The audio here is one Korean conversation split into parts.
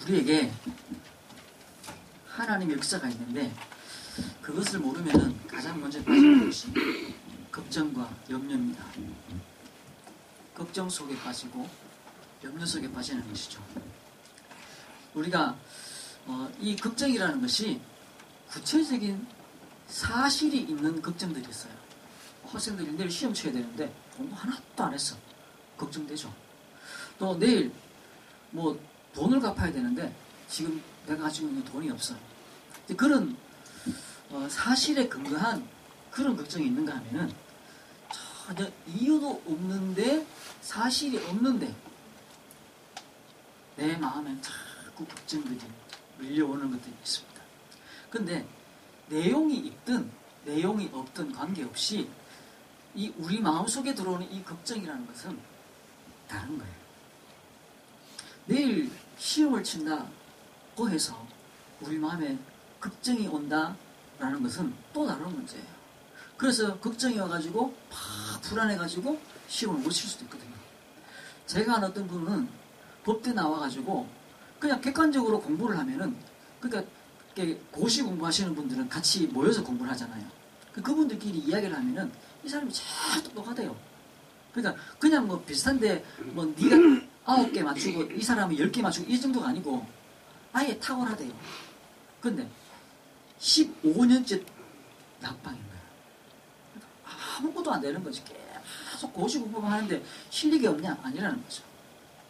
우리에게 하나님의 역사가 있는데 그것을 모르면은 가장 먼저 빠지는 것이 걱정과 염려입니다. 걱정 속에 빠지고 염려 속에 빠지는 것이죠. 우리가 이 걱정이라는 것이 구체적인 사실이 있는 걱정들이 있어요. 학생들이 내일 시험 쳐야 되는데 공부 하나도 안 했어. 걱정되죠. 또 내일 뭐 돈을 갚아야 되는데 지금 내가 가지고 있는 돈이 없어. 그런 사실에 근거한 그런 걱정이 있는가 하면은 전혀 이유도 없는데 사실이 없는데 내 마음에 자꾸 걱정들이 밀려오는 것들이 있습니다. 근데 내용이 있든 내용이 없든 관계없이 이 우리 마음속에 들어오는 이 걱정이라는 것은 다른 거예요. 내일 시험을 친다고 해서 우리 마음에 걱정이 온다라는 것은 또 다른 문제예요. 그래서 걱정이 와가지고 막 불안해가지고 시험을 못 칠 수도 있거든요. 제가 아는 어떤 분은 법대 나와가지고 그냥 객관적으로 공부를 하면은 그러니까 고시 공부하시는 분들은 같이 모여서 공부를 하잖아요. 그분들끼리 이야기를 하면은 이 사람이 잘 똑똑하대요. 그러니까 그냥 뭐 비슷한데 뭐 네가 9개 맞추고 이 사람이 10개 맞추고 이 정도가 아니고 아예 탁월하대요. 근데 15년째 낙방인 거예요. 아무것도 안 되는 거지. 계속 고시 공부만 하는데 실력이 없냐? 아니라는 거죠.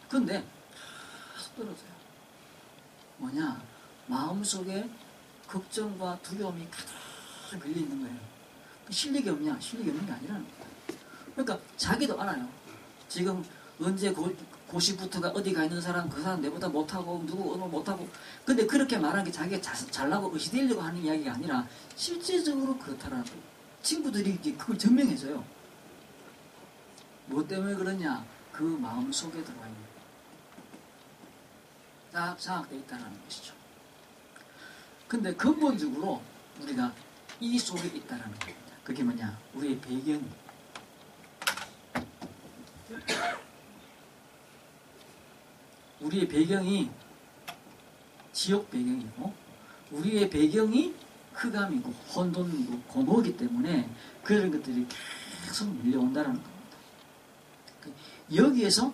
근데 계속 떨어져요. 뭐냐? 마음속에 걱정과 두려움이 가득 걸려 있는 거예요. 실력이 없냐? 실력이 없는 게 아니라는 거예요. 그러니까 자기도 알아요. 지금 언제 고시부터가 어디 가 있는 사람, 그 사람 내보다 못하고 누구 어느 못하고 근데 그렇게 말하는 게 자기가 잘나고 의시되려고 하는 이야기가 아니라 실제적으로 그렇다라는 거예요. 친구들이 그걸 증명해줘요. 뭐 때문에 그러냐? 그 마음 속에 들어와 있는 딱 장악되어 있다는 것이죠. 근데 근본적으로 우리가 이 속에 있다는 겁니다. 그게 뭐냐? 우리의 배경이. 우리의 배경이 지옥 배경이고 우리의 배경이 흑암이고 혼돈이고 공허이기 때문에 그런 것들이 계속 밀려온다는 겁니다. 여기에서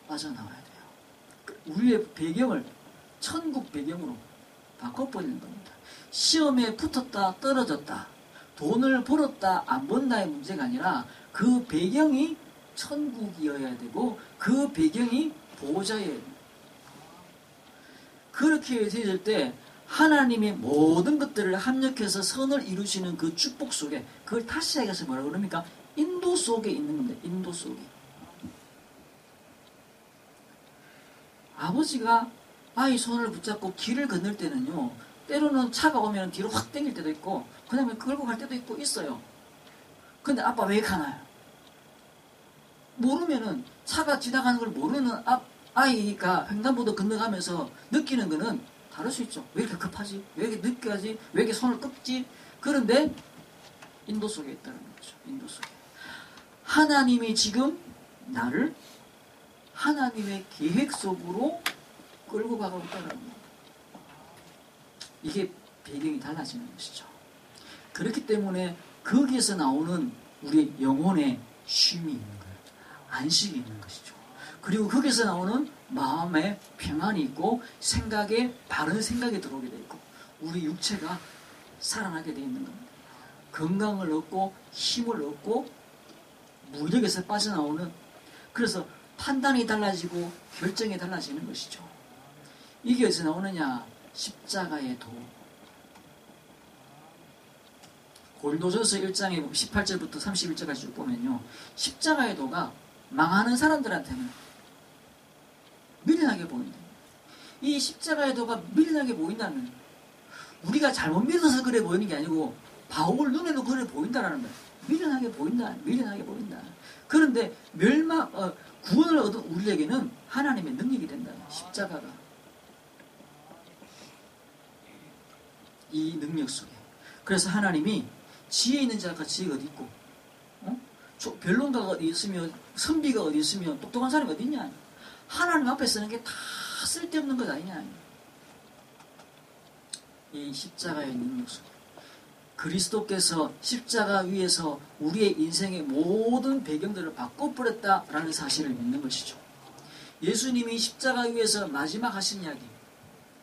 빠져나와야 돼요. 우리의 배경을 천국 배경으로 바꿔버리는 겁니다. 시험에 붙었다 떨어졌다 돈을 벌었다 안 번다의 문제가 아니라 그 배경이 천국이어야 되고 그 배경이 보호자여야 됩니다. 그렇게 되질 때 하나님의 모든 것들을 합력해서 선을 이루시는 그 축복 속에 그걸 다시 얘기해서 뭐라고 그럽니까? 인도 속에 있는 겁니다. 인도 속에. 아버지가 아이 손을 붙잡고 길을 건널 때는요. 때로는 차가 오면 뒤로 확 당길 때도 있고 그 다음에 끌고 갈 때도 있고 있어요. 근데 아빠 왜 가나요? 모르면은 차가 지나가는 걸 모르는 아이가 횡단보도 건너가면서 느끼는 거는 다를 수 있죠. 왜 이렇게 급하지? 왜 이렇게 늦게 하지? 왜 이렇게 손을 꺾지? 그런데 인도 속에 있다는 거죠. 인도 속에. 하나님이 지금 나를 하나님의 계획 속으로 끌고 가고 있다는 겁니다. 이게 배경이 달라지는 것이죠. 그렇기 때문에 거기에서 나오는 우리 영혼의 쉼이 있는 거예요. 안식이 있는 것이죠. 그리고 거기서 나오는 마음에 평안이 있고 생각에 바른 생각이 들어오게 되어 있고 우리 육체가 살아나게 되어 있는 겁니다. 건강을 얻고 힘을 얻고 무력에서 빠져나오는 그래서 판단이 달라지고 결정이 달라지는 것이죠. 이게 어디서 나오느냐? 십자가의 도. 고린도전서 1장에 18절부터 31절까지 쭉 보면요. 십자가의 도가 망하는 사람들한테는 미련하게 보인다. 이 십자가의 도가 미련하게 보인다는 거예요. 우리가 잘못 믿어서 그래 보이는 게 아니고 바울 눈에도 그래 보인다라는 거예요. 미련하게 보인다. 미련하게 보인다. 그런데 구원을 얻은 우리에게는 하나님의 능력이 된다. 십자가가. 이 능력 속에. 그래서 하나님이 지혜 있는 자가 지혜가 어디 있고 변론가가 어디 있으며 선비가 어디 있으며 똑똑한 사람이 어디 있냐. 하나님 앞에 쓰는 게 다 쓸데없는 것 아니냐. 이 십자가의 능력 속에 그리스도께서 십자가 위에서 우리의 인생의 모든 배경들을 바꿔버렸다라는 사실을 믿는 것이죠. 예수님이 십자가 위에서 마지막 하신 이야기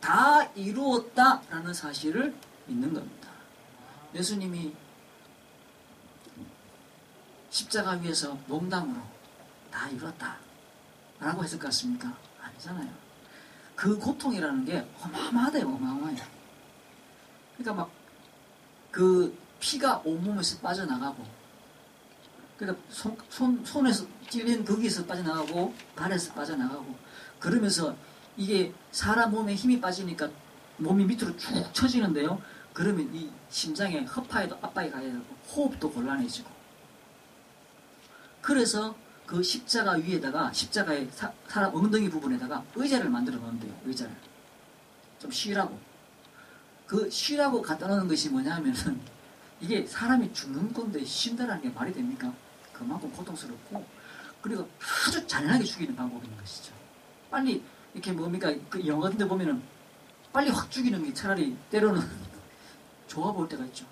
다 이루었다라는 사실을 믿는 겁니다. 예수님이 십자가 위에서 농담으로 다 이뤘다 라고 했을 것 같습니까? 아니잖아요. 그 고통이라는 게 어마어마하대요. 어마어마해요. 그러니까 막 그 피가 온몸에서 빠져나가고, 그러니까 손에서 찔린 거기에서 빠져나가고 발에서 빠져나가고, 그러면서 이게 사람 몸에 힘이 빠지니까 몸이 밑으로 쭉 처지는데요. 그러면 이 심장에 허파에도 압박이 가야 되고 호흡도 곤란해지고, 그래서 그 십자가 위에다가 십자가의 사람 엉덩이 부분에다가 의자를 만들어 놓는데요. 의자를 좀 쉬라고. 그 쉬라고 갖다 놓는 것이 뭐냐 하면은 이게 사람이 죽는 건데 쉰다라는 게 말이 됩니까? 그만큼 고통스럽고, 그리고 아주 잔인하게 죽이는 방법인 것이죠. 빨리 이렇게 뭡니까? 그 영화 같은 데 보면은 빨리 확 죽이는 게 차라리 때로는 좋아 보일 때가 있죠.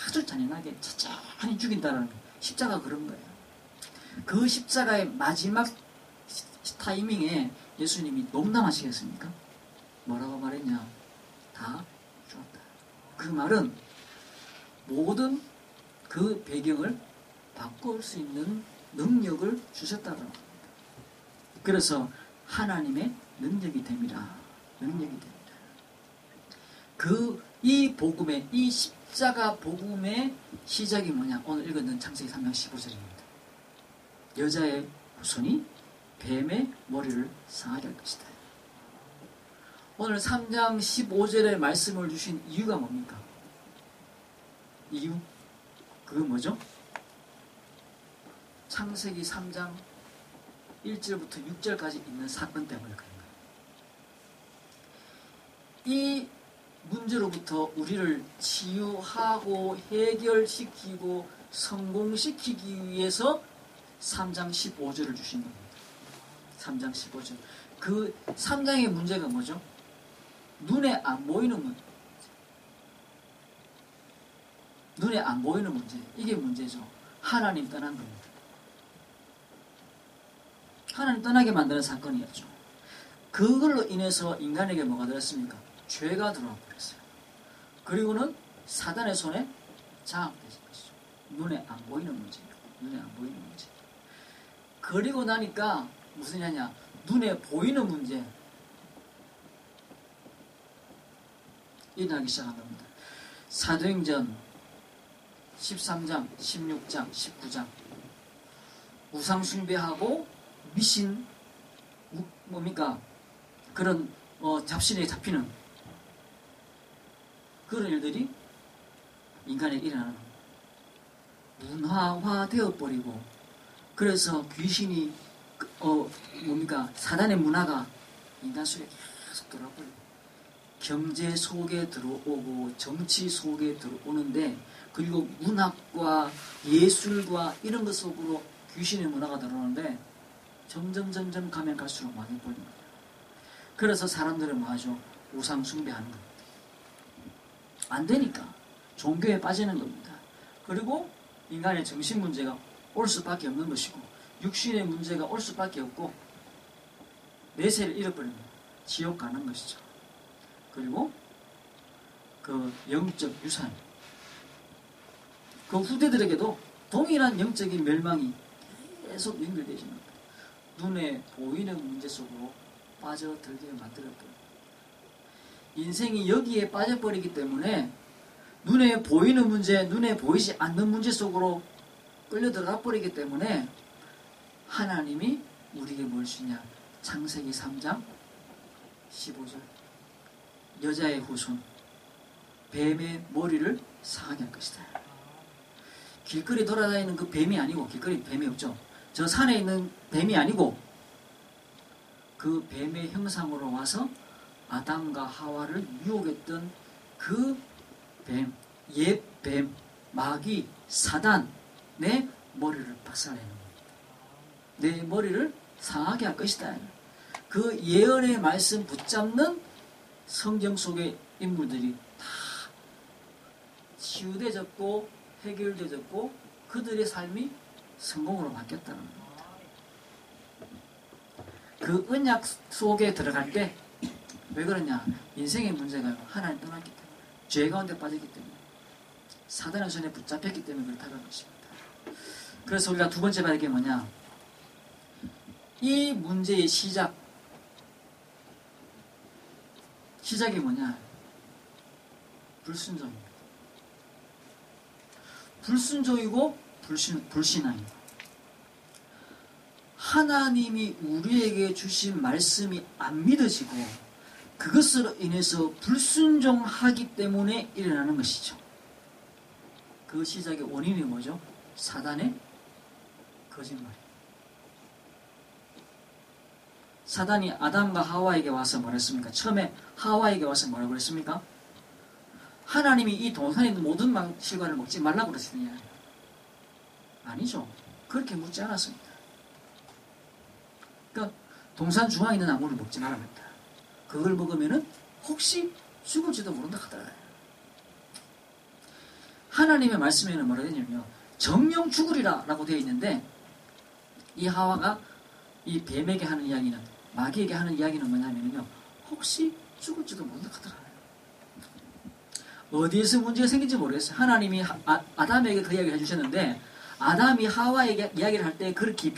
아주 잔인하게 천천히 죽인다라는 게 십자가 그런 거예요. 그 십자가의 마지막 타이밍에 예수님이 농담하시겠습니까? 뭐라고 말했냐? 다 죽었다. 그 말은 모든 그 배경을 바꿀 수 있는 능력을 주셨다는 겁니다. 그래서 하나님의 능력이 됩니다. 능력이 됩니다. 이 복음의, 이 십자가 복음의 시작이 뭐냐? 오늘 읽었는 창세기 3장 15절입니다. 여자의 후손이 뱀의 머리를 상하게 할 것이다. 오늘 3장 15절의 말씀을 주신 이유가 뭡니까? 이유? 그건 뭐죠? 창세기 3장 1절부터 6절까지 있는 사건 때문에 그런 거예요. 이 문제로부터 우리를 치유하고 해결시키고 성공시키기 위해서 3장 15절을 주신 겁니다. 3장 15절. 그 3장의 문제가 뭐죠? 눈에 안 보이는 문제. 눈에 안 보이는 문제. 이게 문제죠. 하나님 떠난 겁니다. 하나님 떠나게 만드는 사건이었죠. 그걸로 인해서 인간에게 뭐가 들었습니까? 죄가 들어와 버렸어요. 그리고는 사단의 손에 장악되신 것이죠. 눈에 안 보이는 문제예요. 눈에 안 보이는 문제. 그리고 나니까 무슨 일이냐? 눈에 보이는 문제 일어나기 시작한 겁니다. 사도행전 13장, 16장, 19장 우상 숭배하고 미신 뭡니까? 그런 잡신에 잡히는 그런 일들이 인간에게 일어나는 문화화 되어버리고, 그래서 귀신이 뭡니까? 사단의 문화가 인간 속에 계속 들어와버리고, 경제 속에 들어오고 정치 속에 들어오는데, 그리고 문학과 예술과 이런 것 속으로 귀신의 문화가 들어오는데 점점 가면 갈수록 망해버리는 거예요. 그래서 사람들은 뭐 하죠? 우상 숭배하는 겁니다. 안 되니까 종교에 빠지는 겁니다. 그리고 인간의 정신 문제가 올 수밖에 없는 것이고, 육신의 문제가 올 수밖에 없고, 내세를 잃어버리면 지옥 가는 것이죠. 그리고 그 영적 유산, 그 후대들에게도 동일한 영적인 멸망이 계속 연결되어지는 겁니다. 눈에 보이는 문제 속으로 빠져들게 만들어버립니다. 인생이 여기에 빠져버리기 때문에 눈에 보이는 문제, 눈에 보이지 않는 문제 속으로 끌려들어가 버리기 때문에 하나님이 우리에게 뭘 주냐? 창세기 3장 15절 여자의 후손 뱀의 머리를 상하게 할 것이다. 길거리 돌아다니는 그 뱀이 아니고, 길거리 뱀이 없죠. 저 산에 있는 뱀이 아니고 그 뱀의 형상으로 와서 아담과 하와를 유혹했던 그 뱀, 옛 뱀, 마귀, 사단의 머리를 박살내는 겁니다. 내 머리를 상하게 할 것이다. 그 예언의 말씀 붙잡는 성경 속에 인물들이 다 치유되어졌고 해결되어졌고 그들의 삶이 성공으로 바뀌었다는 겁니다. 그 언약 속에 들어갈 때 왜 그러냐? 인생의 문제가 하나님 떠났기 때문에, 죄 가운데 빠졌기 때문에, 사단의 손에 붙잡혔기 때문에 그렇다는 것입니다. 그래서 우리가 두 번째 봐야 할 게 뭐냐? 이 문제의 시작이 뭐냐? 불순종입니다. 불순종이고 불신앙입니다. 하나님이 우리에게 주신 말씀이 안 믿어지고 그것으로 인해서 불순종하기 때문에 일어나는 것이죠. 그 시작의 원인이 뭐죠? 사단의 거짓말. 사단이 아담과 하와에게 와서 뭐라 했습니까? 처음에 하와에게 와서 뭐라고 그랬습니까? 하나님이 이 동산에 있는 모든 실과를 먹지 말라고 그랬으냐? 아니죠. 그렇게 묻지 않았습니다. 그러니까 동산 중앙에 있는 나무를 먹지 말라고 했다. 그걸 먹으면은 혹시 죽을지도 모른다 하더라. 하나님의 말씀에는 뭐라 되냐면요. 정령 죽으리라 라고 되어 있는데, 이 하와가 이 뱀에게 하는 이야기는, 마귀에게 하는 이야기는 뭐냐면요. 혹시 죽을지도 모른다 하더라. 어디에서 문제가 생긴지 모르겠어요. 하나님이 아담에게 그 이야기를 해주셨는데, 아담이 하와에게 이야기를 할 때 그렇게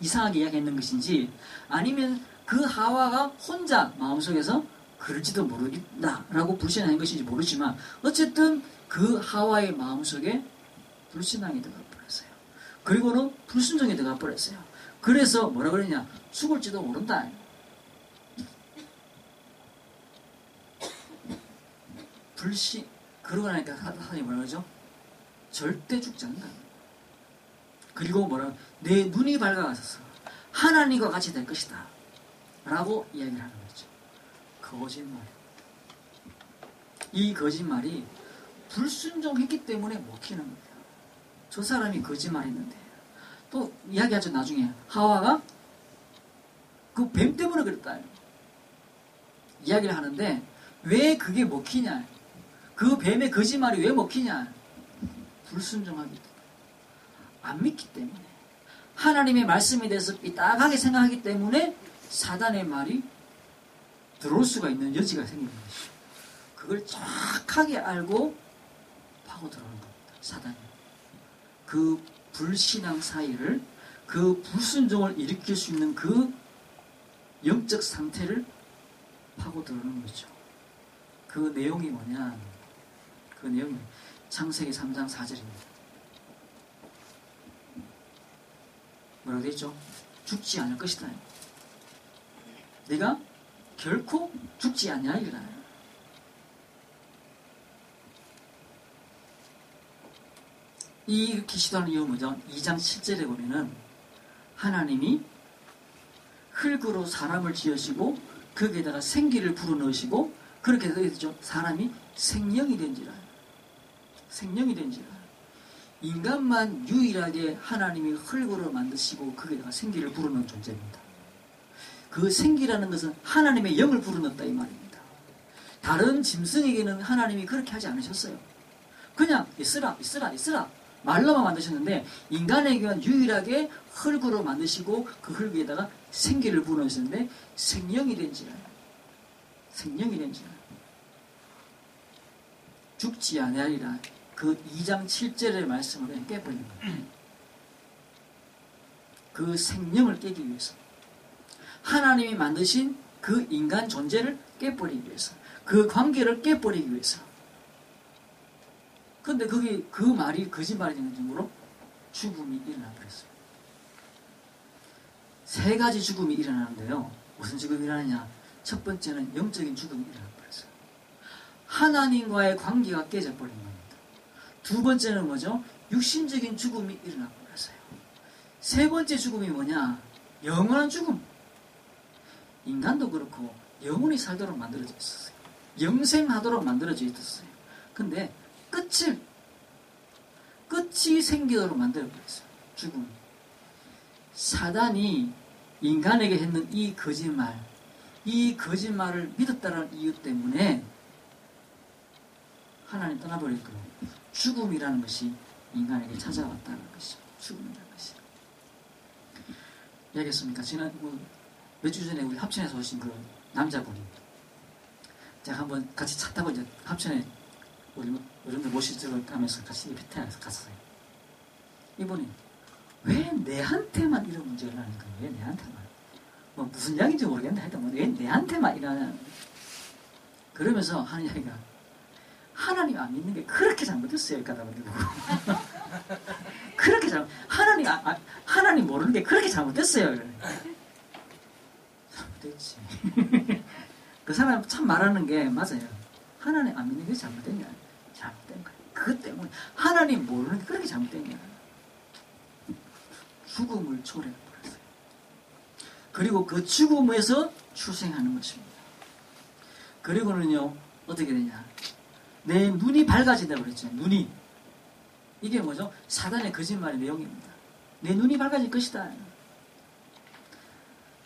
이상하게 이야기했는 것인지, 아니면 그 하와가 혼자 마음속에서 그럴지도 모르겠다라고 불신한 것인지 모르지만, 어쨌든 그 하와의 마음속에 불신앙이 들어가 버렸어요. 그리고는 불순종이 들어가 버렸어요. 그래서 뭐라 그러냐? 죽을지도 모른다. 그러고 나니까 하나님 뭐라 그러죠? 절대 죽지 않는다. 그리고 뭐라, 내 눈이 밝아가서 하나님과 같이 될 것이다 라고 이야기를 하는 거죠. 거짓말. 이 거짓말이 불순종했기 때문에 먹히는 거예요. 저 사람이 거짓말했는데, 또 이야기하죠. 나중에 하와가 그 뱀 때문에 그랬다 이야기를 하는데, 왜 그게 먹히냐, 그 뱀의 거짓말이 왜 먹히냐, 불순종하기 때문에, 안 믿기 때문에, 하나님의 말씀에 대해서 삐딱하게 생각하기 때문에 사단의 말이 들어올 수가 있는 여지가 생기는 것이죠. 그걸 정확하게 알고 파고 들어오는 겁니다. 사단이. 그 불신앙 사이를, 그 불순종을 일으킬 수 있는 그 영적 상태를 파고 들어오는 거죠. 그 내용이 뭐냐? 그 내용이 창세기 3장 4절입니다. 뭐라고 되어 있죠? 죽지 않을 것이다. 네가 결코 죽지 아니하리라. 이렇게 시도하는 이유는 뭐죠? 2장 7절에 보면은 하나님이 흙으로 사람을 지으시고 거기에다가 생기를 불어넣으시고 그렇게 되죠. 사람이 생명이 된지라. 생명이 된지라. 인간만 유일하게 하나님이 흙으로 만드시고 거기에다가 생기를 불어넣은 존재입니다. 그 생기라는 것은 하나님의 영을 불어넣었다 이 말입니다. 다른 짐승에게는 하나님이 그렇게 하지 않으셨어요. 그냥 있으라 말로만 만드셨는데, 인간에게는 유일하게 흙으로 만드시고 그 흙 위에다가 생기를 불어넣으셨는데 생명이 된지라. 생명이 된지라. 죽지 아니하리라. 그 2장 7절의 말씀을 깨버린 거예요. 그 생명을 깨기 위해서, 하나님이 만드신 그 인간 존재를 깨버리기 위해서, 그 관계를 깨버리기 위해서. 근데 그게 그 말이 거짓말이 되는 정도로 죽음이 일어나 버렸어요. 세 가지 죽음이 일어나는데요. 무슨 죽음이 일어나냐? 첫 번째는 영적인 죽음이 일어나 버렸어요. 하나님과의 관계가 깨져버린 겁니다. 두 번째는 뭐죠? 육신적인 죽음이 일어나 버렸어요. 세 번째 죽음이 뭐냐? 영원한 죽음. 인간도 그렇고 영원히 살도록 만들어져 있었어요. 영생하도록 만들어져 있었어요. 근데 끝이 생기도록 만들어버렸어요. 죽음. 사단이 인간에게 했는 이 거짓말, 이 거짓말을 믿었다는 이유 때문에 하나님 떠나버릴 거예요. 죽음이라는 것이 인간에게 찾아왔다는 것이죠. 죽음이라는 것이. 얘기했습니까? 지난 몇 주 전에 우리 합천에서 오신 그 남자분이 제가 한번 같이 차 타고 이제 합천에 우리 어른들 모시러 가면서 같이 베트남에서 갔어요. 이분이 왜 내한테만 이런 문제가 나는 거예요? 왜 내한테만? 뭐 무슨 이야기인지 모르겠는데 하여튼 왜 내한테만 이러냐. 그러면서 하는 이야기가 하나님 안 믿는 게 그렇게 잘못됐어요. 이렇게 하다 보니까 그렇게 하나님 모르는 게 그렇게 잘못됐어요. 잘못됐지. 그 사람 참 말하는 게 맞아요. 하나님 안 믿는 게 잘못됐냐? 잘못된 거야. 그것 때문에 하나님 모르는 게 그렇게 잘못됐냐? 죽음을 초래해버렸어요. 그리고 그 죽음에서 출생하는 것입니다. 그리고는요, 어떻게 되냐? 내 눈이 밝아진다고 그랬죠. 눈이. 이게 뭐죠? 사단의 거짓말의 내용입니다. 내 눈이 밝아질 것이다.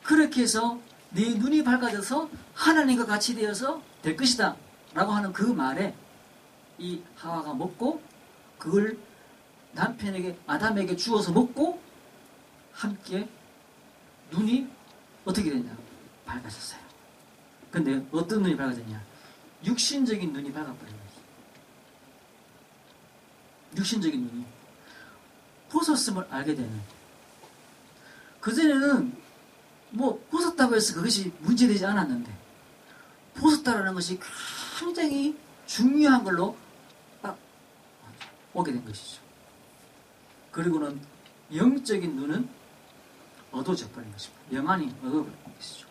그렇게 해서 내 눈이 밝아져서 하나님과 같이 되어서 될 것이다. 라고 하는 그 말에 이 하와가 먹고 그걸 남편에게 아담에게 주어서 먹고 함께 눈이 어떻게 됐냐? 밝아졌어요. 근데 어떤 눈이 밝아졌냐? 육신적인 눈이 밝아버린 거죠. 육신적인 눈이 벗었음을 알게 되는. 그전에는 뭐 벗었다고 해서 그것이 문제되지 않았는데 벗었다라는 것이 굉장히 중요한 걸로 딱 오게 된 것이죠. 그리고는 영적인 눈은 어두워져 버린 것입니다. 영안이 어두워버린 것이죠.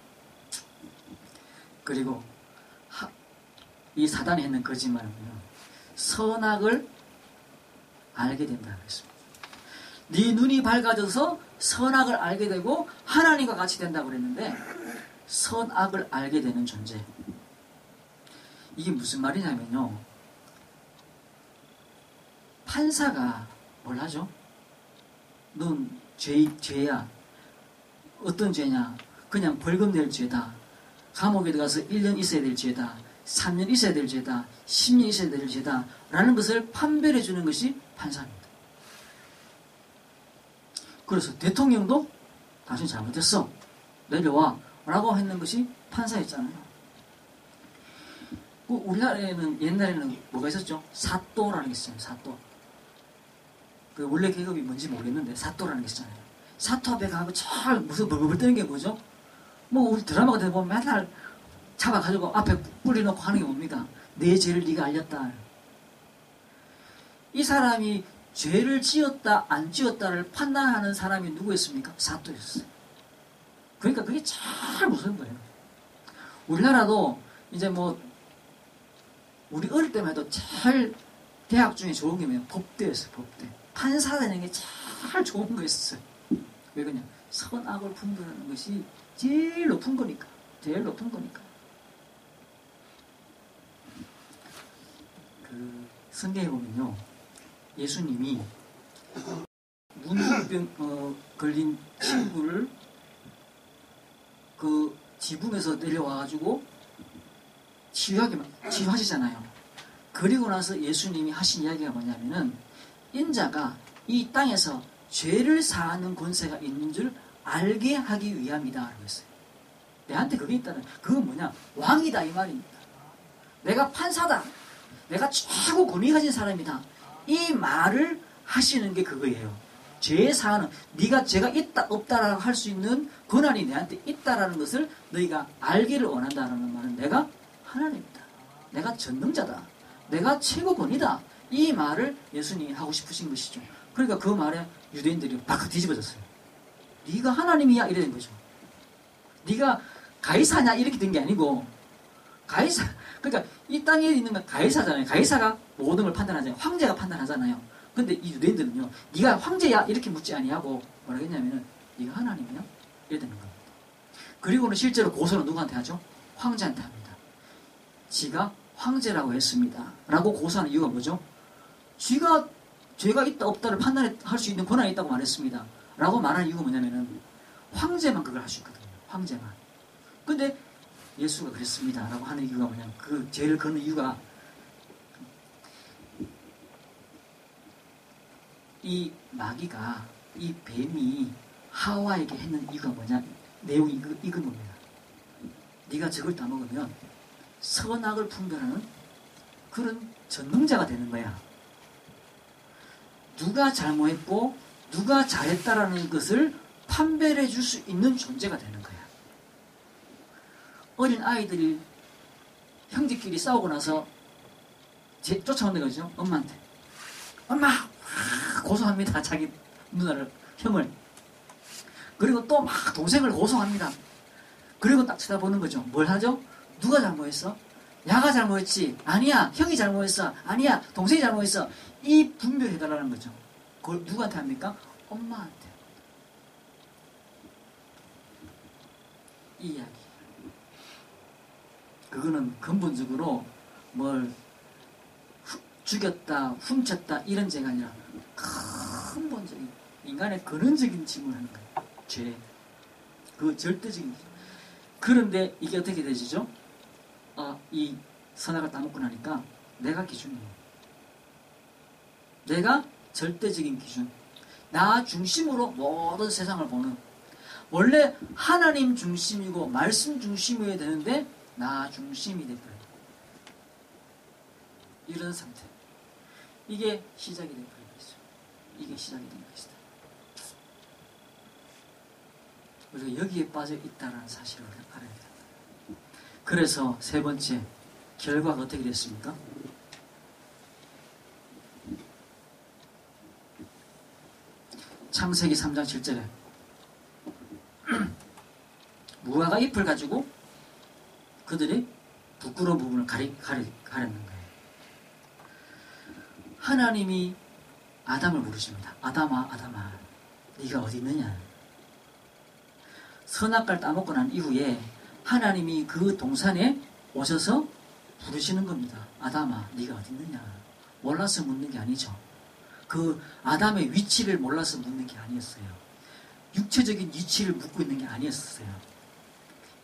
그리고 이 사단이 했는 거짓말은요, 선악을 알게 된다는 것입니다. 네 눈이 밝아져서 선악을 알게 되고 하나님과 같이 된다고 그랬는데 선악을 알게 되는 존재. 이게 무슨 말이냐면요, 판사가 뭘 하죠? 넌 죄야. 어떤 죄냐? 그냥 벌금 낼 죄다. 감옥에 들어가서 1년 있어야 될 죄다. 3년 있어야 될 죄다. 10년 있어야 될 죄다. 라는 것을 판별해 주는 것이 판사입니다. 그래서 대통령도 당신 잘못했어. 내려와. 라고 했는 것이 판사였잖아요. 우리나라에는 옛날에는 뭐가 있었죠? 사또라는 게 있어요. 사또. 그 원래 계급이 뭔지 모르겠는데 사또라는 게 있잖아요. 사또 앞에 가고 잘 무슨 벌벌 뜨는 게 뭐죠? 뭐 우리 드라마 같은 데 보면 맨날 잡아가지고 앞에 뿌려놓고 하는 게 뭡니까? 내 죄를 네가 알렸다. 이 사람이 죄를 지었다 안 지었다를 판단하는 사람이 누구였습니까? 사또였어요. 그러니까 그게 참 무서운 거예요. 우리나라도 이제 뭐 우리 어릴 때만 해도 제일 대학 중에 좋은 게 뭐예요? 법대였어요. 법대. 판사 되는 게 제일 좋은 거였어요. 왜 그러냐? 선악을 분별하는 것이 제일 높은 거니까. 제일 높은 거니까. 그 성경에 보면요, 예수님이 문둥병 걸린 친구를 그 지붕에서 내려와가지고 치유하시잖아요. 그리고 나서 예수님이 하신 이야기가 뭐냐면은 인자가 이 땅에서 죄를 사하는 권세가 있는 줄 알게 하기 위함이다 라고 했어요. 내한테 그게 있다는, 그건 뭐냐? 왕이다 이 말입니다. 내가 판사다. 내가 최고 권위 가진 사람이다. 이 말을 하시는 게 그거예요. 죄 사하는, 네가 죄가 있다 없다라고 할 수 있는 권한이 내한테 있다라는 것을 너희가 알기를 원한다는 말은 내가 하나님이다. 내가 전능자다. 내가 최고 권위다. 이 말을 예수님이 하고 싶으신 것이죠. 그러니까 그 말에 유대인들이 막 뒤집어졌어요. 네가 하나님이야 이래 된 거죠. 네가 가이사냐 이렇게 된 게 아니고, 가이사, 그러니까 이 땅에 있는 건 가이사잖아요. 가이사가 모든 걸 판단하잖아요. 황제가 판단하잖아요. 근데 이 유대인들은요, 네가 황제야 이렇게 묻지 아니하고 뭐라 했냐면은 네가 하나님이야 이래 되는 겁니다. 그리고는 실제로 고소는 누구한테 하죠? 황제한테 합니다. 지가 황제라고 했습니다 라고 고소하는 이유가 뭐죠? 쥐가 죄가 있다 없다를 판단할 수 있는 권한이 있다고 말했습니다 라고 말하는 이유가 뭐냐면은 황제만 그걸 할 수 있거든요. 황제만. 근데 예수가 그랬습니다 라고 하는 이유가 뭐냐면, 그 죄를 걷는 이유가 이 마귀가, 이 뱀이 하와에게 했는 이유가 뭐냐? 내용이 이건 겁니다. 네가 저걸 따먹으면 선악을 분별하는 그런 전능자가 되는 거야. 누가 잘못했고 누가 잘했다라는 것을 판별해 줄 수 있는 존재가 되는 거야. 어린 아이들이 형제끼리 싸우고 나서 쫓아오는 거죠. 엄마한테. 엄마! 고소합니다. 자기 누나를, 형을. 그리고 또 막 동생을 고소합니다. 그리고 딱 쳐다보는 거죠. 뭘 하죠? 누가 잘못했어? 야가 잘못했지. 아니야. 형이 잘못했어. 아니야. 동생이 잘못했어. 이 분별해달라는 거죠. 그걸 누구한테 합니까? 엄마한테. 이 이야기. 그거는 근본적으로 뭘 죽였다, 훔쳤다 이런 죄가 아니라 근본적인 인간의 근원적인 질문을 하는 거예요. 죄. 그 절대적인 죄. 그런데 이게 어떻게 되시죠? 이 선악을 따먹고 나니까 내가 기준이에요. 내가 절대적인 기준. 나 중심으로 모든 세상을 보는. 원래 하나님 중심이고 말씀 중심이어야 되는데 나 중심이 되버려요. 이런 상태. 이게 시작이 되버린 것이죠. 이게 시작이 된 것이다. 우리가 여기에 빠져 있다는 사실을 알아야 된다. 그래서 세 번째, 결과가 어떻게 됐습니까? 창세기 3장 7절에 무화과 잎을 가지고 그들이 부끄러운 부분을 가렸는 거예요. 하나님이 아담을 부르십니다. 아담아, 아담아, 네가 어디 있느냐? 선악과를 따먹고 난 이후에 하나님이 그 동산에 오셔서 부르시는 겁니다. 아담아, 네가 어디 있느냐? 몰라서 묻는 게 아니죠. 그 아담의 위치를 몰라서 묻는 게 아니었어요. 육체적인 위치를 묻고 있는 게 아니었어요.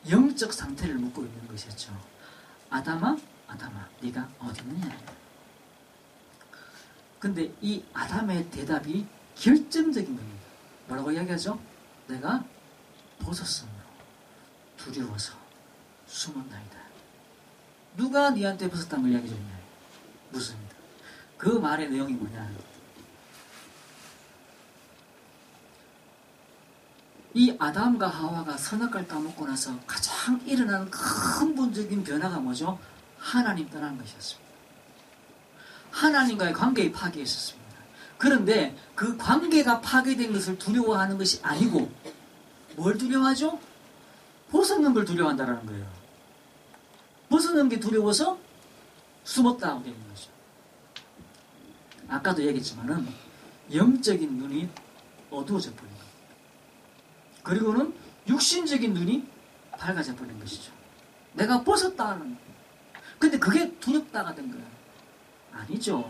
영적 상태를 묻고 있는 것이었죠. 아담아, 아담아, 네가 어디 있느냐? 근데 이 아담의 대답이 결정적인 겁니다. 뭐라고 이야기하죠? 내가 벗었으므로 두려워서 숨었나이다. 누가 네한테 벗었다는 걸 이야기해 줬냐? 묻습니다. 그 말의 내용이 뭐냐? 이 아담과 하와가 선악과를 따먹고 나서 가장 일어나는 근본적인 변화가 뭐죠? 하나님 떠난 것이었습니다. 하나님과의 관계의 파괴가 있었습니다. 그런데 그 관계가 파괴된 것을 두려워하는 것이 아니고 뭘 두려워하죠? 벗어난 걸 두려워한다는 거예요. 벗어난 게 두려워서 숨었다고 되는 거죠. 아까도 얘기했지만은 영적인 눈이 어두워져 버린 겁니다. 그리고는 육신적인 눈이 밝아져 버린 것이죠. 내가 벗었다는 거예요. 근데 그게 두렵다가 된 거예요. 아니죠.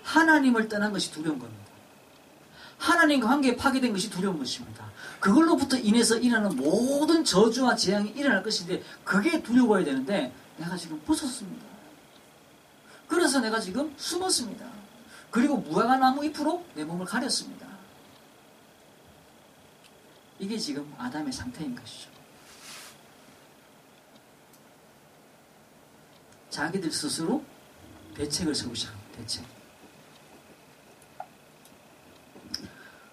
하나님을 떠난 것이 두려운 겁니다. 하나님과 관계에 파괴된 것이 두려운 것입니다. 그걸로부터 인해서 일어나는 모든 저주와 재앙이 일어날 것인데 그게 두려워야 되는데 내가 지금 벗었습니다. 그래서 내가 지금 숨었습니다. 그리고 무화과 나무 잎으로 내 몸을 가렸습니다. 이게 지금 아담의 상태인 것이죠. 자기들 스스로 대책을 세우기 시작합니다. 대책.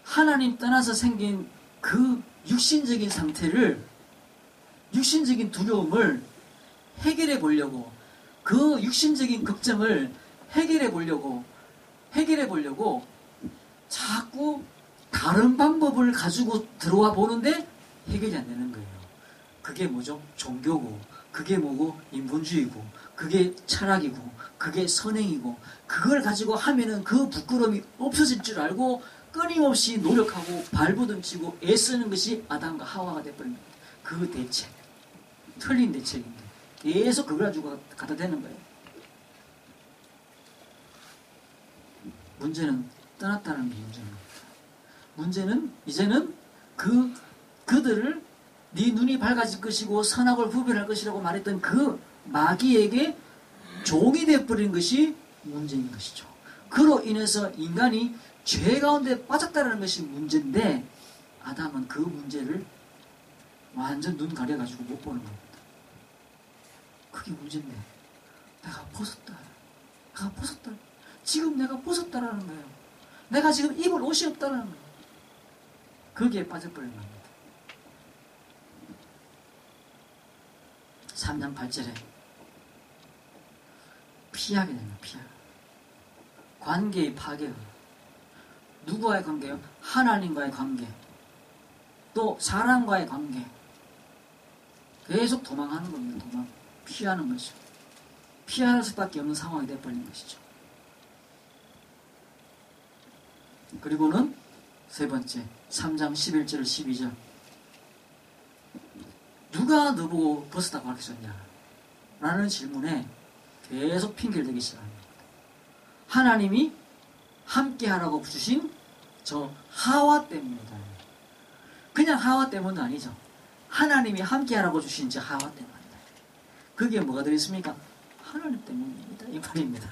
하나님 떠나서 생긴 그 육신적인 상태를, 육신적인 두려움을 해결해 보려고, 그 육신적인 걱정을 해결해 보려고 자꾸 다른 방법을 가지고 들어와 보는데 해결이 안 되는 거예요. 그게 뭐죠? 종교고, 그게 뭐고? 인본주의고, 그게 철학이고, 그게 선행이고, 그걸 가지고 하면은 그 부끄러움이 없어질 줄 알고 끊임없이 노력하고 발버둥치고 애쓰는 것이 아담과 하와가 되어버립니다. 그 대책, 틀린 대책인데 계속 그걸 가지고 갖다 대는 거예요. 문제는 떠났다는 게 문제입니다. 문제는 이제는 그들을 네 눈이 밝아질 것이고 선악을 구별할 것이라고 말했던 그 마귀에게 종이 되어버린 것이 문제인 것이죠. 그로 인해서 인간이 죄 가운데 빠졌다는 것이 문제인데 아담은 그 문제를 완전 눈 가려가지고 못 보는 겁니다. 그게 문제인데 내가 벗었다. 내가 벗었다. 지금 내가 벗었다라는 거예요. 내가 지금 입을 옷이 없다라는 거예요. 거기에 빠져버린 겁니다. 3장 8절에 피하게 됩니다. 피하게. 관계의 파괴. 누구와의 관계요? 하나님과의 관계. 또 사람과의 관계. 계속 도망하는 겁니다. 도망. 피하는 것이죠. 피할 수밖에 없는 상황이 되어버린 것이죠. 그리고는 세 번째 3장 11절 12절 누가 너보고 벗었다고 가르쳤냐? 라는 질문에 계속 핑계를 대기 시작합니다. 하나님이 함께하라고 주신 저 하와 때문이다. 그냥 하와 때문은 아니죠. 하나님이 함께하라고 주신 저 하와 때문이다. 그게 뭐가 들어있습니까? 하나님 때문입니다. 이 말입니다.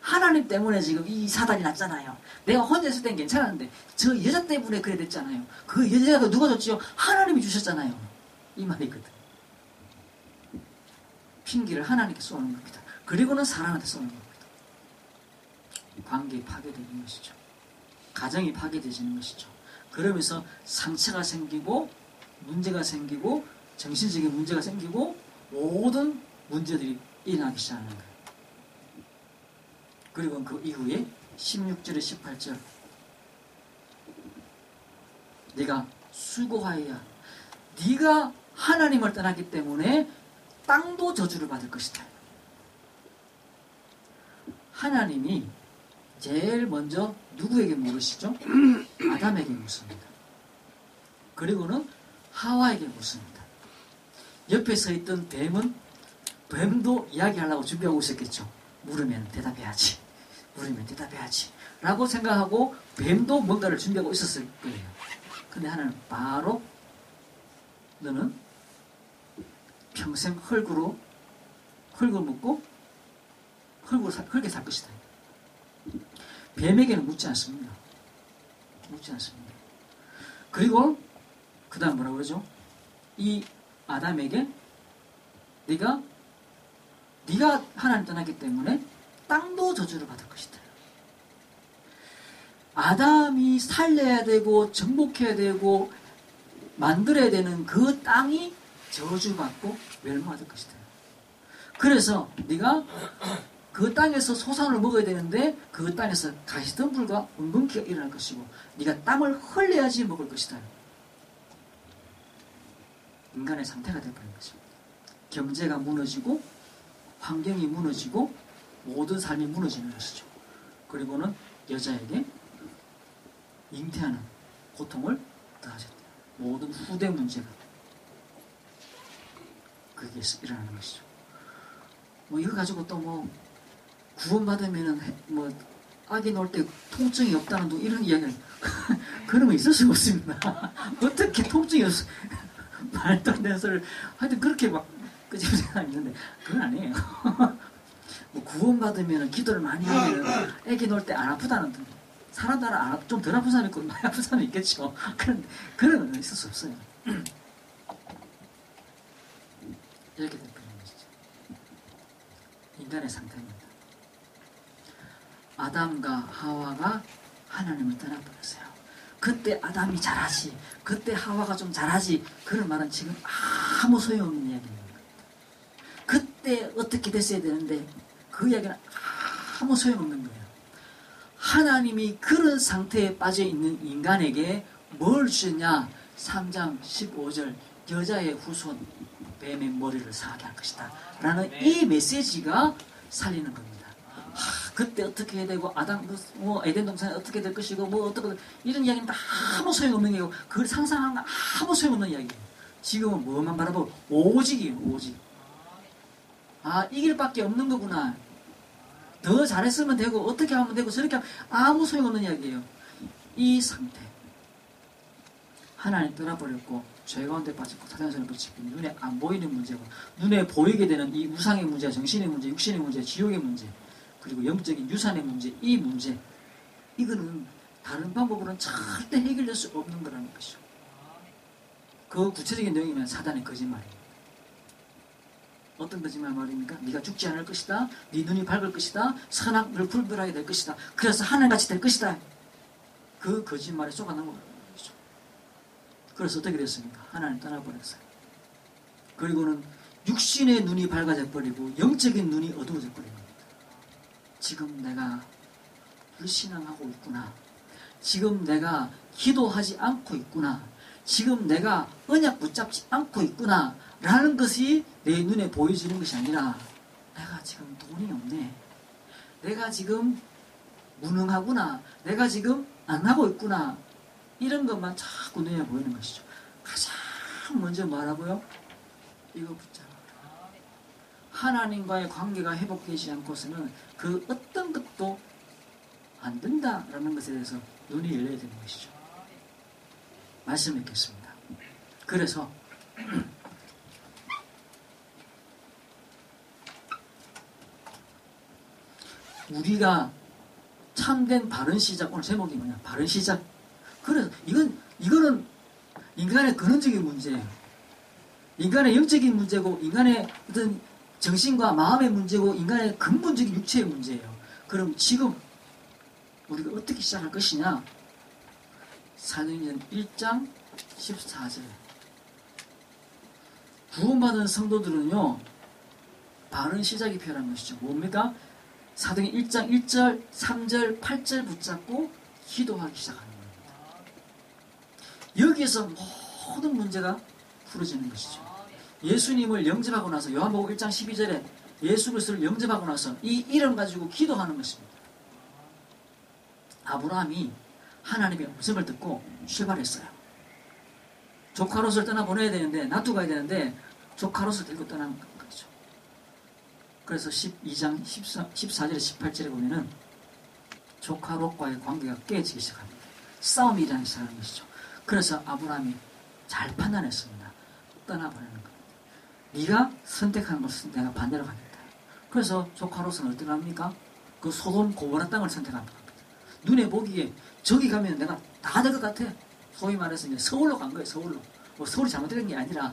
하나님 때문에 지금 이 사단이 났잖아요. 내가 혼자 있을 땐 괜찮았는데 저 여자 때문에 그래 됐잖아요. 그 여자가 누가 줬지요? 하나님이 주셨잖아요. 이 말이거든. 핑계를 하나님께 쏘는 겁니다. 그리고는 사람한테 쏘는 겁니다. 관계가 파괴되는 것이죠. 가정이 파괴되지는 것이죠. 그러면서 상처가 생기고 문제가 생기고 정신적인 문제가 생기고 모든 문제들이 일어나기 시작하는 거예요. 그리고 그 이후에 16절에 18절 네가 수고하여야 네가 하나님을 떠났기 때문에 땅도 저주를 받을 것이다. 하나님이 제일 먼저 누구에게 물으시죠? 아담에게 묻습니다. 그리고는 하와에게 묻습니다. 옆에 서 있던 뱀도 이야기하려고 준비하고 있었겠죠. 물으면 대답해야지. 물으면 대답해야지. 라고 생각하고 뱀도 뭔가를 준비하고 있었을 거예요. 근데 하나는 바로 너는 평생 흙을 묻고 흙에 살 것이다. 뱀에게는 묻지 않습니다. 묻지 않습니다. 그리고 그 다음 뭐라고 그러죠? 이 아담에게 네가 하나님 떠났기 때문에 땅도 저주를 받을 것이다. 아담이 살려야 되고 정복해야 되고 만들어야 되는 그 땅이 저주받고 멸망할 것이다. 그래서 네가 그 땅에서 소산을 먹어야 되는데 그 땅에서 가시덤불과 은근기가 일어날 것이고 네가 땀을 흘려야지 먹을 것이다. 인간의 상태가 되어버린 것입니다. 경제가 무너지고 환경이 무너지고 모든 삶이 무너지는 것이죠. 그리고는 여자에게 잉태하는 고통을 더하셨대요. 모든 후대 문제가 그게 일어나는 것이죠. 뭐 이거 가지고 또 구원받으면은 아기 낳을 때 통증이 없다는 둥 이런 이야기를 그런 거 있을 수가 없습니다. 어떻게 통증이 없어? 말도 안 되는 소리를 하여튼 그렇게 끄집어진 사람이 있는데 그건 아니에요. 구원받으면 기도를 많이 하면 애기 낳을 때 안 아프다는 둥 사람들은 좀 덜 아픈 사람이 있고 많이 아픈 사람이 있겠죠. 그런데 그런 건 있을 수 없어요. 이렇게 되는 것이죠. 인간의 상태입니다. 아담과 하와가 하나님을 떠나버렸어요. 그때 아담이 잘하지, 그때 하와가 좀 잘하지, 그런 말은 지금 아무 소용없는 이야기입니다. 그때 어떻게 됐어야 되는데 그 이야기는 아무 소용없는 거예요. 하나님이 그런 상태에 빠져있는 인간에게 뭘 주셨냐? 3장 15절 여자의 후손 뱀의 머리를 상하게 할 것이다 라는 이 메시지가 살리는 겁니다. 그때 어떻게 해야 되고 에덴 동산에 어떻게 될 것이고 어떻게 이런 이야기는 다 아무 소용없는 얘기고 그걸 상상하는 건 아무 소용없는 이야기예요. 지금은 뭐만 바라보고 오직이에요. 오직. 이 길밖에 없는 거구나. 더 잘했으면 되고 어떻게 하면 되고 저렇게 하면 아무 소용없는 이야기예요. 이 상태. 하나님 떠나버렸고 죄 가운데 빠졌고 사단선을 붙이고 눈에 안 보이는 문제고 눈에 보이게 되는 이 우상의 문제, 정신의 문제, 육신의 문제, 지옥의 문제 그리고 영적인 유산의 문제, 이 문제 이거는 다른 방법으로는 절대 해결될 수 없는 거라는 것이죠. 그 구체적인 내용이면 사단의 거짓말입니다. 어떤 거짓말 말입니까? 네가 죽지 않을 것이다. 네 눈이 밝을 것이다. 선악을 분별하게 될 것이다. 그래서 하늘같이 될 것이다. 그 거짓말에 속아난 거죠. 그래서 어떻게 됐습니까? 하나님 떠나버렸어요. 그리고는 육신의 눈이 밝아져 버리고 영적인 눈이 어두워져 버립니다. 지금 내가 불신앙하고 있구나. 지금 내가 기도하지 않고 있구나. 지금 내가 언약 붙잡지 않고 있구나. 라는 것이 내 눈에 보여지는 것이 아니라 내가 지금 돈이 없네. 내가 지금 무능하구나. 내가 지금 안 하고 있구나. 이런 것만 자꾸 눈에 보이는 것이죠. 가장 먼저 뭐라고요? 이거 붙잡아. 하나님과의 관계가 회복되지 않고서는 그 어떤 것도 안 된다라는 것에 대해서 눈이 열려야 되는 것이죠. 말씀 읽겠습니다. 그래서 우리가 참된 바른 시작, 오늘 제목이 뭐냐? 바른 시작. 그래서 이거는 인간의 근원적인 문제예요. 인간의 영적인 문제고, 인간의 어떤 정신과 마음의 문제고, 인간의 근본적인 육체의 문제예요. 그럼 지금 우리가 어떻게 시작할 것이냐? 사도행전 1장 14절. 구원받은 성도들은요, 바른 시작이 필요한 것이죠. 뭡니까? 사도행전 1장 1절, 3절, 8절 붙잡고 기도하기 시작하는 겁니다. 여기에서 모든 문제가 풀어지는 것이죠. 예수님을 영접하고 나서 요한복음 1장 12절에 예수 그리스도를 영접하고 나서 이 이름 가지고 기도하는 것입니다. 아브라함이 하나님의 음성을 듣고 출발했어요. 조카 롯을 떠나보내야 되는데, 놔두고 가야 되는데 조카 롯을 들고 떠난 거죠. 그래서 12장 14절에 18절에 보면은 조카 롯과의 관계가 깨지기 시작합니다. 싸움이 일어나기 시작하는 것이죠. 그래서 아브라함이 잘 판단했습니다. 떠나보내는 겁니다. 네가 선택한 것은 내가 반대로 가겠다. 그래서 조카 롯은 어디 갑니까? 그 소돔 고모라 땅을 선택합니다. 눈에 보기에 저기 가면 내가 다 될 것 같아. 소위 말해서 이제 서울로 간 거예요. 서울로. 뭐 서울이 잘못된 게 아니라,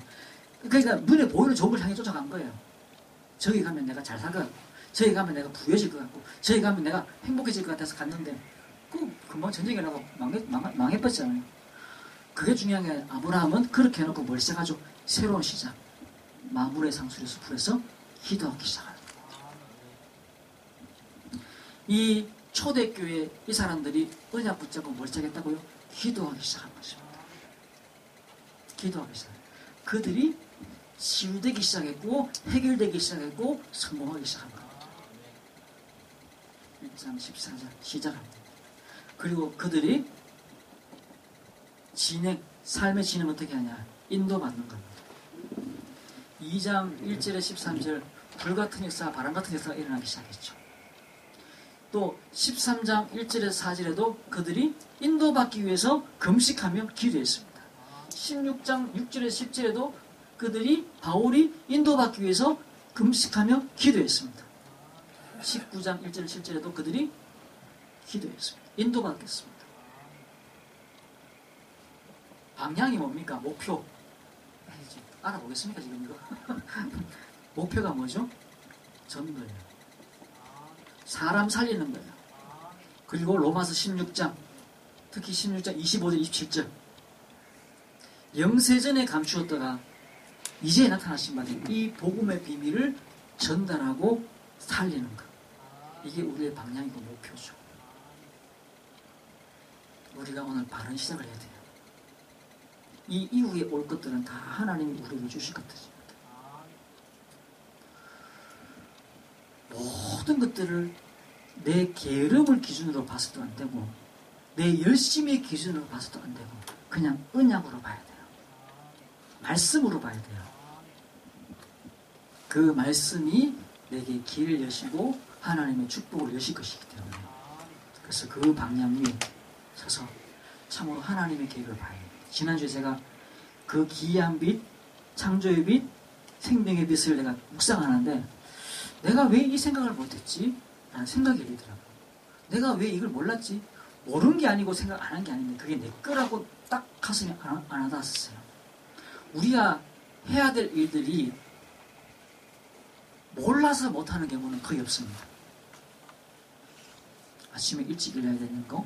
그러니까 눈에 보이는 좋은 걸 향해 쫓아간 거예요. 저기 가면 내가 잘 살 것 같고, 저기 가면 내가 부여질 것 같고, 저기 가면 내가 행복해질 것 같아서 갔는데, 금방 전쟁이 나고 망해버렸잖아요. 그게 중요한 게 아니라, 아브라함은 그렇게 해놓고 뭘 시작하죠? 새로운 시작. 마물의 상수리 숲에서 기도하기 시작합니다. 이 초대교회 이 사람들이 언약 붙잡고 뭘 시작했다고요? 기도하기 시작한 것입니다. 기도하기 시작. 그들이 치유되기 시작했고, 해결되기 시작했고, 성공하기 시작한 겁니다. 1장 14절 시작합니다. 그리고 그들이 삶의 진행 어떻게 하냐? 인도받는 겁니다. 2장 1절에 13절 불같은 역사, 바람 같은 역사가 일어나기 시작했죠. 또 13장 1절에서 4절에도 그들이 인도받기 위해서 금식하며 기도했습니다. 16장 6절에서 10절에도 그들이 바울이 인도받기 위해서 금식하며 기도했습니다. 19장 1절 7절에도 그들이 기도했습니다. 인도받겠습니다. 방향이 뭡니까? 목표. 알아보겠습니까 지금 이거? 목표가 뭐죠? 전도예요. 사람 살리는 거예요. 그리고 로마서 16장, 특히 16장 25절 27절, 영세전에 감추었다가 이제 나타나신 바된 이 복음의 비밀을 전달하고 살리는 것. 이게 우리의 방향이고 목표죠. 우리가 오늘 바른 시작을 해야 돼요. 이 이후에 올 것들은 다 하나님이 우리에게 주실 것들입니다. 모든 것들을 내 게으름을 기준으로 봐서도 안 되고, 내 열심의 기준으로 봐서도 안 되고, 그냥 언약으로 봐야 돼요. 말씀으로 봐야 돼요. 그 말씀이 내게 길을 여시고 하나님의 축복을 여실 것이기 때문에, 그래서 그 방향 위에 서서 참으로 하나님의 계획을 봐야 돼요. 지난주에 제가 그 기이한 빛, 창조의 빛, 생명의 빛을 내가 묵상하는데, 내가 왜 이 생각을 못했지? 라는 생각이 들더라고요. 내가 왜 이걸 몰랐지? 모르는 게 아니고 생각 안 한 게 아닌데 그게 내 거라고 딱 가슴에 안 와닿았어요. 우리가 해야 될 일들이 몰라서 못하는 경우는 거의 없습니다. 아침에 일찍 일어나야 되는 거,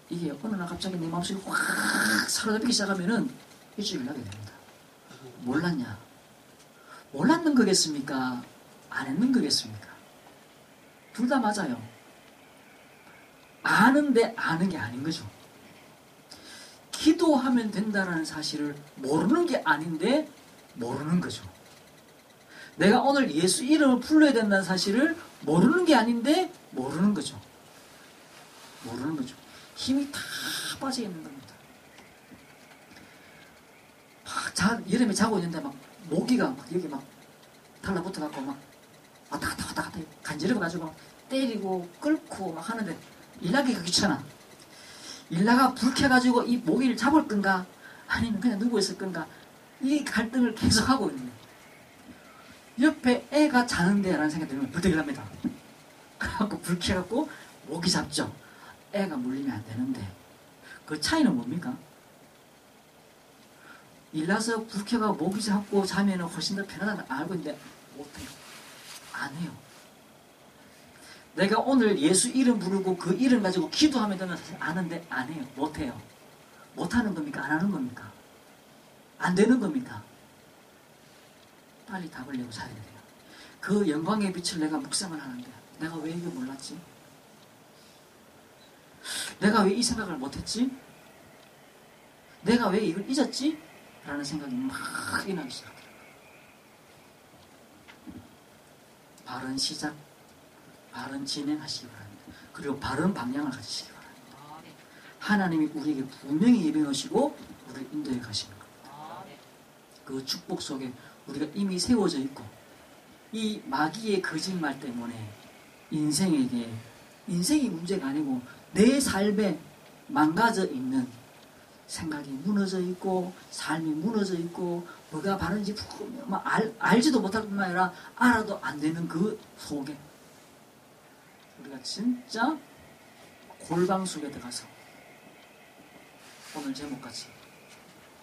이게 어느 날 갑자기 내 마음속에 확 사로잡히기 시작하면은 일찍 일어나게 됩니다. 몰랐냐? 몰랐는 거겠습니까? 안 했는 거겠습니까? 둘 다 맞아요. 아는데 아는 게 아닌 거죠. 기도하면 된다는 사실을 모르는 게 아닌데 모르는 거죠. 내가 오늘 예수 이름을 불러야 된다는 사실을 모르는 게 아닌데 모르는 거죠. 모르는 거죠. 힘이 다 빠져 있는 겁니다. 여름에 자고 있는데 막 모기가 막 여기 막 달라붙어 갖고 막 왔다 갔다 간지러워 가지고 때리고 끓고 막 하는데 일하기가 귀찮아. 일하가 불 켜가지고 이 모기를 잡을 건가 아니면 그냥 누워 있을 건가, 이 갈등을 계속 하고 있는 거예요. 옆에 애가 자는데 라는 생각이 들면 불떡이 납니다. 그래갖고 불 켜갖고 모기 잡죠. 애가 물리면 안 되는데 그 차이는 뭡니까? 일나서 불 켜가 모기 잡고 자면 훨씬 더 편하다는 걸 알고 있는데 못해요. 안 해요. 내가 오늘 예수 이름 부르고 그 이름 가지고 기도하면 되는 사실 아는데 안 해요. 못해요. 못하는 겁니까? 안 하는 겁니까? 안 되는 겁니까? 빨리 답을 내고 살아야 돼요. 그 영광의 빛을 내가 묵상을 하는데 내가 왜 이거 몰랐지? 내가 왜 이 생각을 못했지? 내가 왜 이걸 잊었지? 라는 생각이 막 일어나기 시작해요. 바른 시작, 바른 진행하시기 바랍니다. 그리고 바른 방향을 가지시기 바랍니다. 하나님이 우리에게 분명히 예비해 놓으시고 우리를 인도해 가시는 겁니다. 그 축복 속에 우리가 이미 세워져 있고, 이 마귀의 거짓말 때문에 인생이 문제가 아니고 내 삶에 망가져 있는 생각이 무너져 있고 삶이 무너져 있고 뭐가 바른지 알지도 못할 뿐만 아니라 알아도 안 되는 그 속에 우리가 진짜 골방 속에 들어가서 오늘 제목같이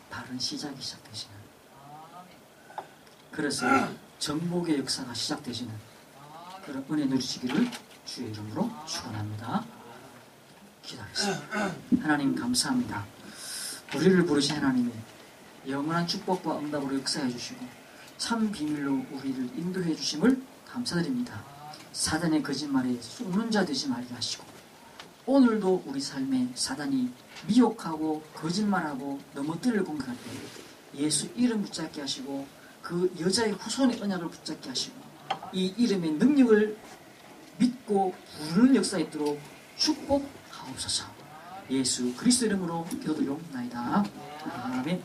바른 시작이 시작되시는, 그래서 정복의 역사가 시작되시는 그런 은혜 누리시기를 주의 이름으로 축원합니다. 기도하겠습니다. 하나님 감사합니다. 우리를 부르신 하나님의 영원한 축복과 응답으로 역사해 주시고 참 비밀로 우리를 인도해 주심을 감사드립니다. 사단의 거짓말에 속는 자 되지 말게 하시고 오늘도 우리 삶에 사단이 미혹하고 거짓말하고 넘어뜨릴 공격할 때 예수 이름 붙잡게 하시고 그 여자의 후손의 언약을 붙잡게 하시고 이 이름의 능력을 믿고 부르는 역사에 있도록 축복하옵소서. 예수 그리스도 이름으로 기도드리옵나이다. 아멘.